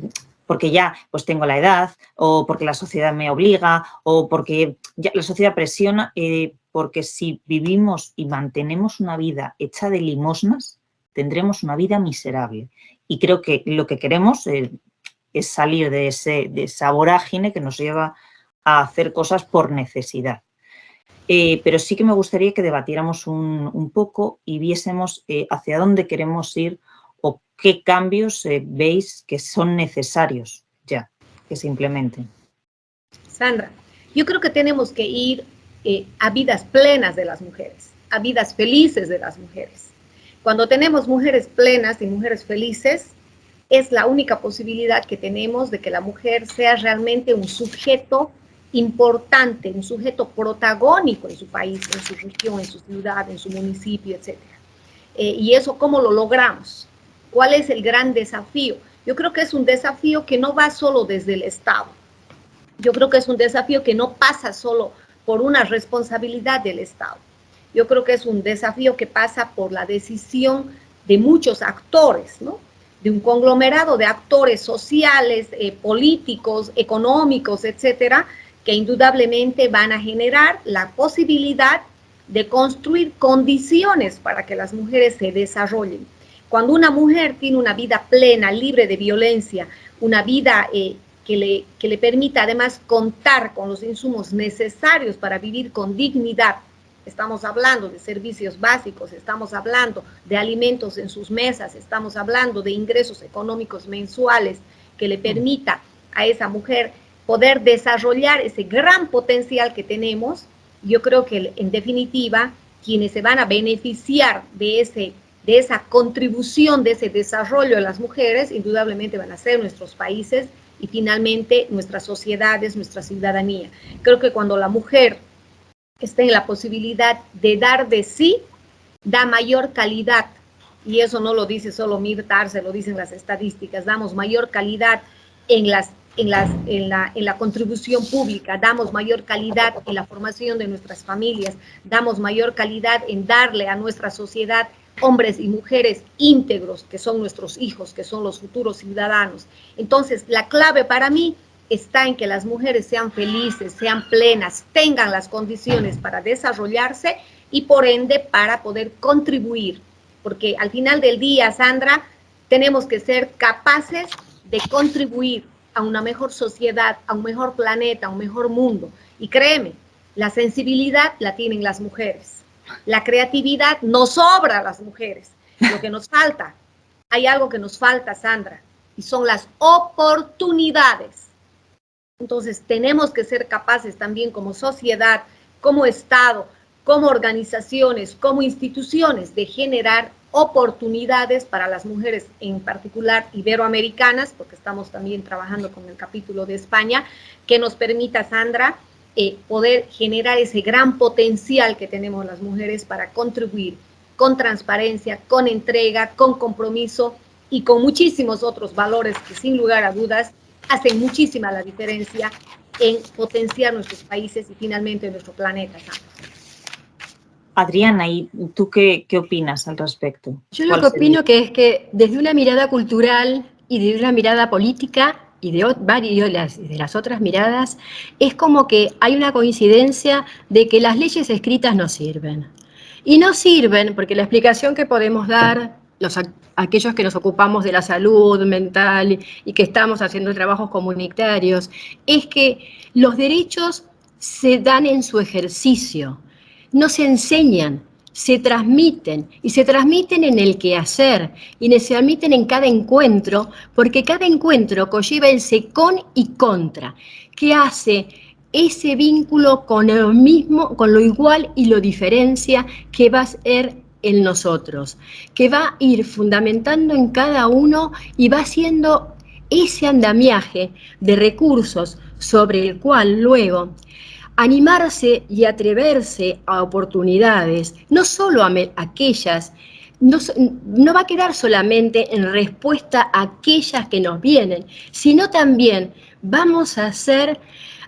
S1: ya pues tengo la edad, o porque la sociedad me obliga, o porque ya la sociedad presiona, porque si vivimos y mantenemos una vida hecha de limosnas, tendremos una vida miserable. Y creo que lo que queremos es salir de esa vorágine que nos lleva a hacer cosas por necesidad. Pero sí que me gustaría que debatiéramos un poco y viésemos hacia dónde queremos ir o qué cambios veis que son necesarios ya, que se implementen.
S3: Sandra, yo creo que tenemos que ir a vidas plenas de las mujeres, a vidas felices de las mujeres. Cuando tenemos mujeres plenas y mujeres felices, es la única posibilidad que tenemos de que la mujer sea realmente un sujeto importante, un sujeto protagónico en su país, en su región, en su ciudad, en su municipio, etc. Y eso, ¿cómo lo logramos? ¿Cuál es el gran desafío? Yo creo que es un desafío que no va solo desde el Estado. Yo creo que es un desafío que no pasa solo por una responsabilidad del Estado. Yo creo que es un desafío que pasa por la decisión de muchos actores, ¿no? De un conglomerado de actores sociales, políticos, económicos, etcétera, que indudablemente van a generar la posibilidad de construir condiciones para que las mujeres se desarrollen. Cuando una mujer tiene una vida plena, libre de violencia, una vida que le permita además contar con los insumos necesarios para vivir con dignidad. Estamos hablando de servicios básicos, estamos hablando de alimentos en sus mesas, estamos hablando de ingresos económicos mensuales que le permita a esa mujer poder desarrollar ese gran potencial que tenemos. Yo creo que en definitiva quienes se van a beneficiar de esa contribución, de ese desarrollo de las mujeres, indudablemente van a ser nuestros países y finalmente nuestras sociedades, nuestra ciudadanía. Creo que cuando la mujer está en la posibilidad de dar de sí, da mayor calidad, y eso no lo dice solo Mirta Arce, lo dicen las estadísticas, damos mayor calidad en la contribución pública, damos mayor calidad en la formación de nuestras familias, damos mayor calidad en darle a nuestra sociedad hombres y mujeres íntegros, que son nuestros hijos, que son los futuros ciudadanos. Entonces, la clave para mí está en que las mujeres sean felices, sean plenas, tengan las condiciones para desarrollarse y por ende para poder contribuir. Porque al final del día, Sandra, tenemos que ser capaces de contribuir a una mejor sociedad, a un mejor planeta, a un mejor mundo. Y créeme, la sensibilidad la tienen las mujeres. La creatividad nos sobra a las mujeres. Lo que nos falta, hay algo que nos falta, Sandra, y son las oportunidades. Entonces, tenemos que ser capaces también como sociedad, como Estado, como organizaciones, como instituciones, de generar oportunidades para las mujeres, en particular iberoamericanas, porque estamos también trabajando con el capítulo de España, que nos permita, Sandra, poder generar ese gran potencial que tenemos las mujeres para contribuir con transparencia, con entrega, con compromiso y con muchísimos otros valores que sin lugar a dudas hacen muchísima la diferencia en potenciar nuestros países y finalmente nuestro planeta.
S1: Adriana, ¿y tú qué opinas al respecto?
S2: Yo lo que opino que es que desde una mirada cultural y desde una mirada política y de las otras miradas, es como que hay una coincidencia de que las leyes escritas no sirven. Y no sirven porque la explicación que podemos dar, aquellos que nos ocupamos de la salud mental y que estamos haciendo trabajos comunitarios, es que los derechos se dan en su ejercicio, no se enseñan, se transmiten, y se transmiten en el quehacer, y se transmiten en cada encuentro, porque cada encuentro conlleva ese con y contra, que hace ese vínculo con lo mismo, con lo igual y lo diferencia que va a ser en nosotros, que va a ir fundamentando en cada uno y va haciendo ese andamiaje de recursos sobre el cual luego animarse y atreverse a oportunidades, no solo a aquellas, no va a quedar solamente en respuesta a aquellas que nos vienen, sino también vamos a ser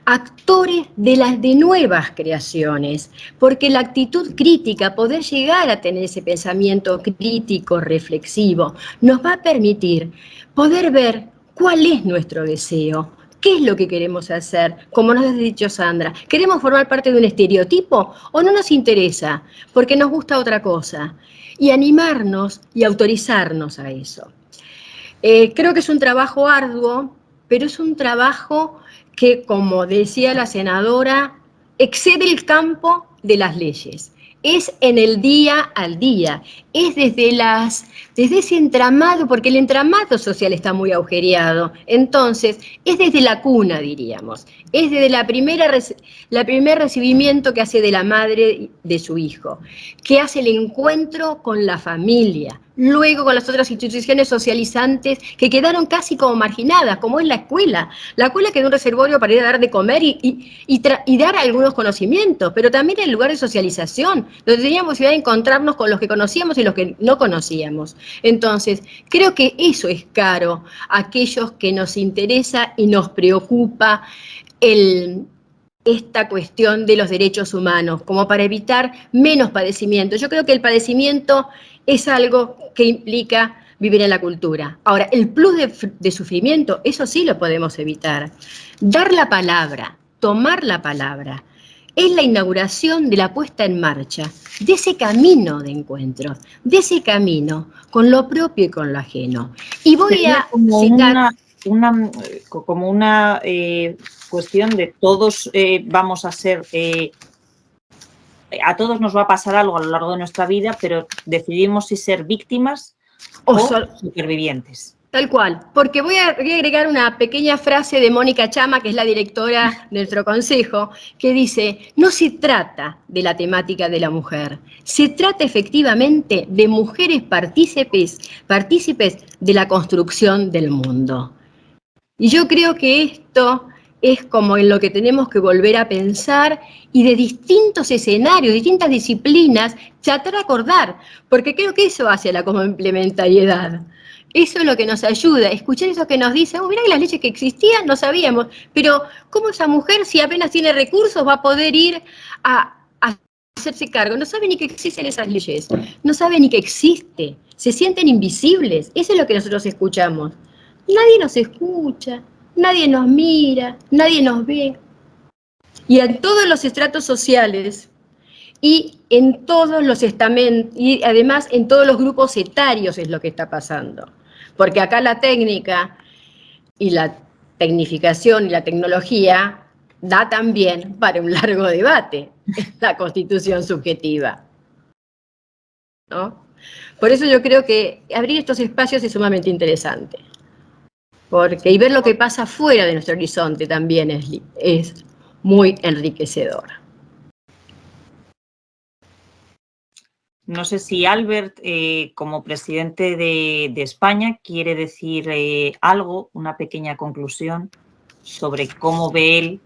S2: actores de nuevas creaciones, porque la actitud crítica, poder llegar a tener ese pensamiento crítico, reflexivo, nos va a permitir poder ver cuál es nuestro deseo. ¿Qué es lo que queremos hacer? Como nos ha dicho Sandra, ¿queremos formar parte de un estereotipo o no nos interesa porque nos gusta otra cosa? Y animarnos y autorizarnos a eso. Creo que es un trabajo arduo, pero es un trabajo que, como decía la senadora, excede el campo de las leyes. Es en el día al día, es desde ese entramado, porque el entramado social está muy agujereado, entonces es desde la cuna, diríamos, es desde la primer recibimiento que hace de la madre de su hijo, que hace el encuentro con la familia, luego con las otras instituciones socializantes que quedaron casi como marginadas, como es la escuela que es un reservorio para ir a dar de comer y dar algunos conocimientos, pero también el lugar de socialización, donde teníamos posibilidad de encontrarnos con los que conocíamos y los que no conocíamos. Entonces, creo que eso es caro a aquellos que nos interesa y nos preocupa esta cuestión de los derechos humanos, como para evitar menos padecimiento. Yo creo que el padecimiento es algo que implica vivir en la cultura. Ahora, el plus de sufrimiento, eso sí lo podemos evitar. Dar la palabra, tomar la palabra, es la inauguración de la puesta en marcha de ese camino de encuentro, de ese camino con lo propio y con lo ajeno. Y voy a citar...
S1: como una cuestión de todos vamos a ser, a todos nos va a pasar algo a lo largo de nuestra vida, pero decidimos si ser víctimas o supervivientes.
S2: Tal cual, porque voy a agregar una pequeña frase de Mónica Chama, que es la directora de nuestro consejo, que dice, no se trata de la temática de la mujer, se trata efectivamente de mujeres partícipes de la construcción del mundo. Y yo creo que esto es como en lo que tenemos que volver a pensar y de distintos escenarios, distintas disciplinas, tratar de acordar, porque creo que eso hace la complementariedad. Eso es lo que nos ayuda, escuchar eso que nos dicen, mirá que las leyes que existían no sabíamos, pero ¿cómo esa mujer, si apenas tiene recursos, va a poder ir a hacerse cargo? No sabe ni que existen esas leyes, no sabe ni que existe, se sienten invisibles, eso es lo que nosotros escuchamos. Nadie nos escucha, nadie nos mira, nadie nos ve. Y en todos los estratos sociales y en todos los estamentos, y además en todos los grupos etarios es lo que está pasando. Porque acá la técnica y la tecnificación y la tecnología da también para un largo debate en la constitución subjetiva, ¿no? Por eso yo creo que abrir estos espacios es sumamente interesante. Y ver lo que pasa fuera de nuestro horizonte también es muy enriquecedor.
S1: No sé si Albert, como presidente de España, quiere decir algo, una pequeña conclusión sobre cómo ve él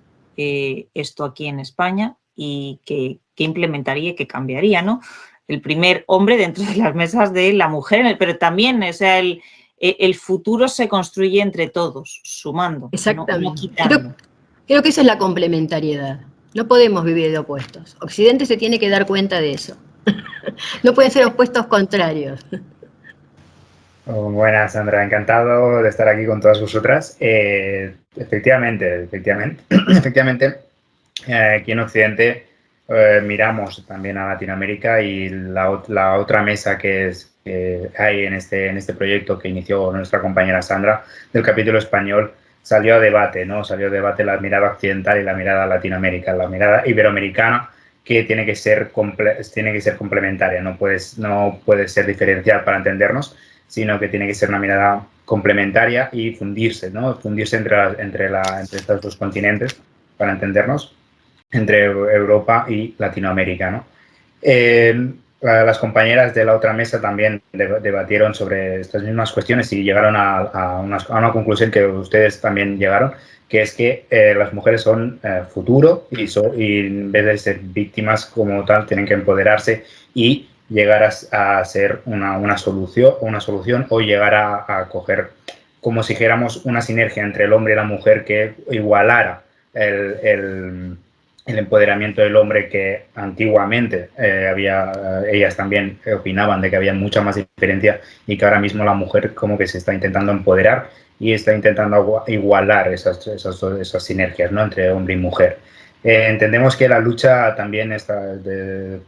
S1: esto aquí en España y qué implementaría y qué cambiaría, ¿no? El primer hombre dentro de las mesas de la mujer, pero también, o sea, el futuro se construye entre todos, sumando,
S2: exactamente.
S1: No quitando.
S2: Creo que esa es la complementariedad. No podemos vivir de opuestos. Occidente se tiene que dar cuenta de eso. No pueden ser opuestos contrarios.
S6: Buenas, Sandra. Encantado de estar aquí con todas vosotras. Efectivamente, aquí en Occidente miramos también a Latinoamérica y la otra mesa que hay en este proyecto que inició nuestra compañera Sandra del capítulo español salió a debate, ¿no? Salió a debate la mirada occidental y la mirada latinoamericana, la mirada iberoamericana, que tiene que ser complementaria, no puede ser diferencial para entendernos, sino que tiene que ser una mirada complementaria y fundirse, ¿no? Fundirse entre estos dos continentes para entendernos, entre Europa y Latinoamérica, ¿no? Las compañeras de la otra mesa también debatieron sobre estas mismas cuestiones y llegaron a una conclusión que ustedes también llegaron, que es que las mujeres son futuro y en vez de ser víctimas como tal, tienen que empoderarse y llegar a ser una solución o llegar a coger, como si dijéramos, una sinergia entre el hombre y la mujer que igualara el empoderamiento del hombre, que antiguamente ellas también opinaban de que había mucha más diferencia y que ahora mismo la mujer como que se está intentando empoderar y está intentando igualar esas sinergias, ¿no? Entre hombre y mujer. Entendemos que la lucha también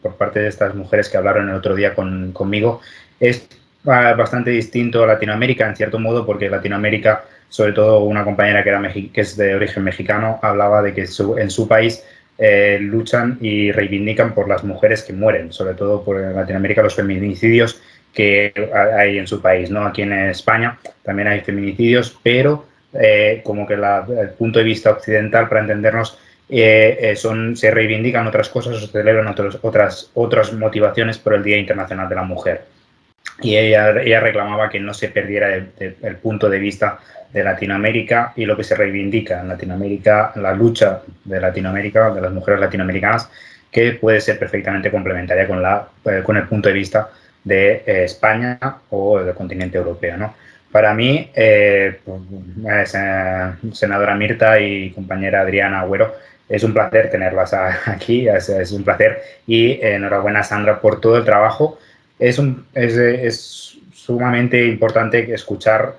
S6: por parte de estas mujeres que hablaron el otro día conmigo es bastante distinto a Latinoamérica, en cierto modo, porque Latinoamérica, sobre todo una compañera que es de origen mexicano, hablaba de que en su país luchan y reivindican por las mujeres que mueren, sobre todo por Latinoamérica, los feminicidios que hay en su país, ¿no? Aquí en España también hay feminicidios, pero como que el punto de vista occidental, para entendernos, se reivindican otras cosas o se celebran otras motivaciones por el Día Internacional de la Mujer. Y ella reclamaba que no se perdiera el punto de vista de Latinoamérica y lo que se reivindica en Latinoamérica, la lucha de Latinoamérica, de las mujeres latinoamericanas, que puede ser perfectamente complementaria con el punto de vista de España o del continente europeo, ¿no? Para mí, senadora Mirta y compañera Adriana Agüero, es un placer tenerlas aquí, es un placer y enhorabuena, Sandra, por todo el trabajo. Es sumamente importante escuchar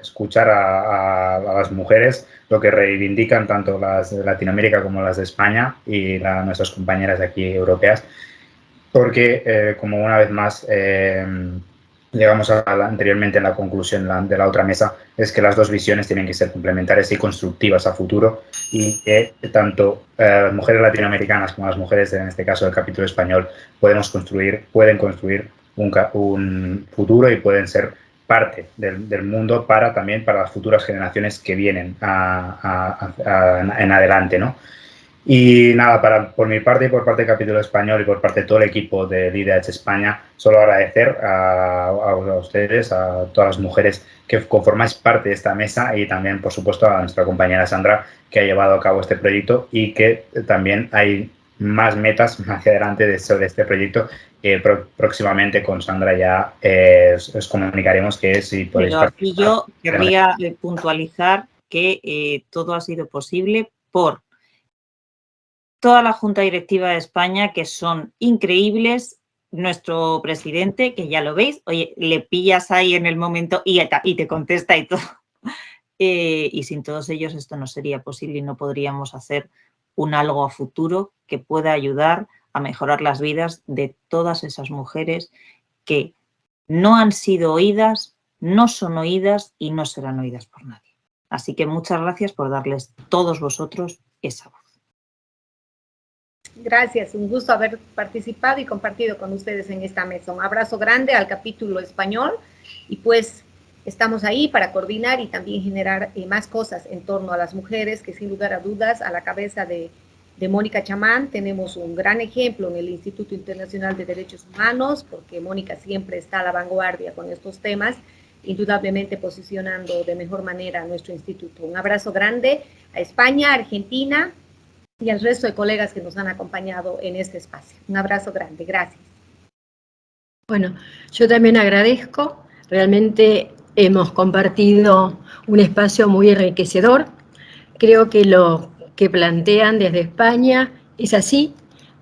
S6: a las mujeres, lo que reivindican tanto las de Latinoamérica como las de España y nuestras compañeras de aquí europeas, porque como una vez más llegamos anteriormente en la conclusión de la otra mesa, es que las dos visiones tienen que ser complementarias y constructivas a futuro, y que tanto las mujeres latinoamericanas como las mujeres, en este caso del capítulo español, pueden construir un futuro y pueden ser parte del mundo también para las futuras generaciones que vienen en adelante, ¿no? Y nada, por mi parte y por parte del capítulo español y por parte de todo el equipo de LeadEdge España, solo agradecer a ustedes, a todas las mujeres que conformáis parte de esta mesa, y también, por supuesto, a nuestra compañera Sandra, que ha llevado a cabo este proyecto, y que también hay más metas hacia adelante sobre este proyecto que próximamente con Sandra ya os comunicaremos que si podéis
S1: participar. Pero aquí yo querría
S6: participar.
S1: puntualizar que todo ha sido posible por toda la Junta Directiva de España, que son increíbles, nuestro presidente, que ya lo veis, oye, le pillas ahí en el momento y te contesta y todo. Y sin todos ellos esto no sería posible y no podríamos hacer un algo a futuro que pueda ayudar a mejorar las vidas de todas esas mujeres que no han sido oídas, no son oídas y no serán oídas por nadie. Así que muchas gracias por darles todos vosotros esa voz.
S3: Gracias, un gusto haber participado y compartido con ustedes en esta mesa. Un abrazo grande al capítulo español y pues estamos ahí para coordinar y también generar más cosas en torno a las mujeres, que sin lugar a dudas, a la cabeza de Mónica Chamán tenemos un gran ejemplo en el Instituto Internacional de Derechos Humanos, porque Mónica siempre está a la vanguardia con estos temas, indudablemente posicionando de mejor manera a nuestro instituto. Un abrazo grande a España, Argentina y al resto de colegas que nos han acompañado en este espacio. Un abrazo grande, gracias.
S2: Bueno, yo también agradezco, realmente hemos compartido un espacio muy enriquecedor. Creo que lo que plantean desde España es así.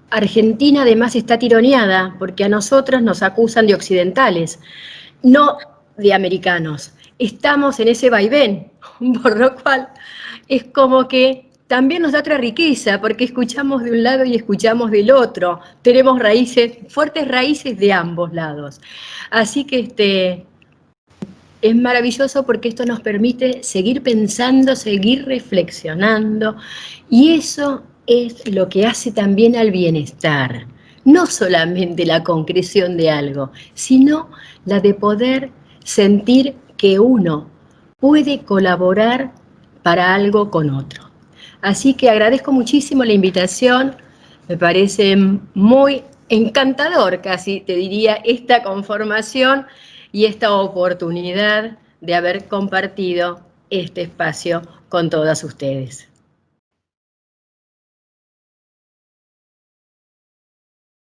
S2: Argentina además está tironeada porque a nosotros nos acusan de occidentales, no de americanos. Estamos en ese vaivén, por lo cual es como que también nos da otra riqueza, porque escuchamos de un lado y escuchamos del otro. Tenemos raíces, fuertes raíces de ambos lados. Así que es maravilloso porque esto nos permite seguir pensando, seguir reflexionando, y eso es lo que hace también al bienestar. No solamente la concreción de algo, sino la de poder sentir que uno puede colaborar para algo con otro. Así que agradezco muchísimo la invitación, me parece muy encantador, casi te diría, esta conformación y esta oportunidad de haber compartido este espacio con todas ustedes.